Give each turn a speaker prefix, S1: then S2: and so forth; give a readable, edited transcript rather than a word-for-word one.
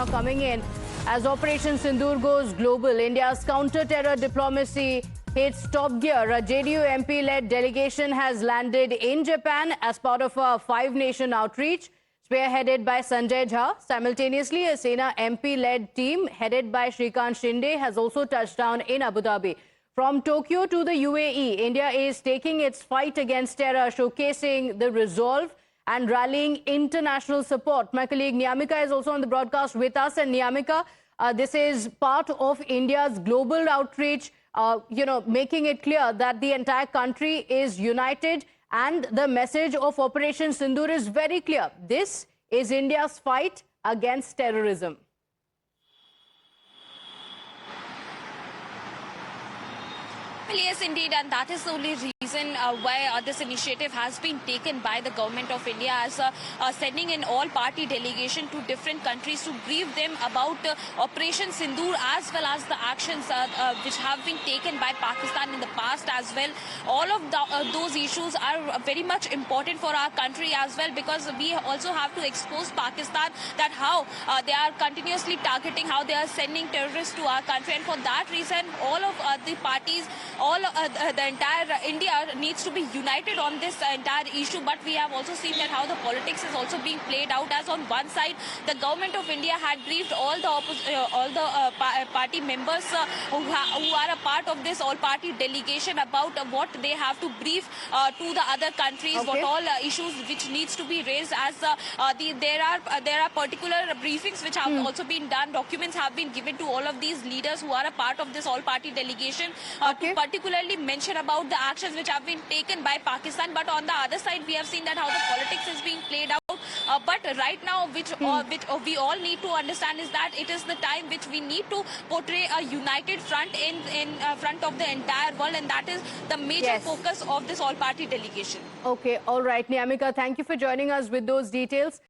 S1: now coming in as Operation Sindoor goes global. India's counter-terror diplomacy hits top gear. A JDU MP-led delegation has landed in Japan as part of a five-nation outreach spearheaded by Sanjay Jha. Simultaneously, a Sena MP-led team headed by Shrikant Shinde has also touched down in Abu Dhabi. From Tokyo to the UAE, India is taking its fight against terror, showcasing the resolve and rallying international support. My colleague Niamika is also on the broadcast with us. And Niamika, this is part of India's global outreach, making it clear that the entire country is united. And the message of Operation Sindoor is very clear. This is India's fight against terrorism.
S2: Well, yes, indeed, and that is the only reason why this initiative has been taken by the government of India as sending an all-party delegation to different countries to brief them about Operation Sindoor as well as the actions which have been taken by Pakistan in the past as well. All of those issues are very much important for our country as well, because we also have to expose Pakistan that how they are continuously targeting, how they are sending terrorists to our country, and for that reason all of the parties, the entire India needs to be united on this entire issue. But we have also seen that how the politics is also being played out, as on one side the government of India had briefed all the party members who are a part of this all-party delegation about what they have to brief to the other countries, what all issues which needs to be raised, as there are particular briefings which have also been done. Documents have been given to all of these leaders who are a part of this all-party delegation to particularly mention about the actions which have been taken by Pakistan. But on the other side, we have seen that how the politics is being played out. But right now, which we all need to understand is that it is the time which we need to portray a united front in front of the entire world, and that is the major focus of this all-party delegation.
S1: Okay, all right, Niamika, thank you for joining us with those details.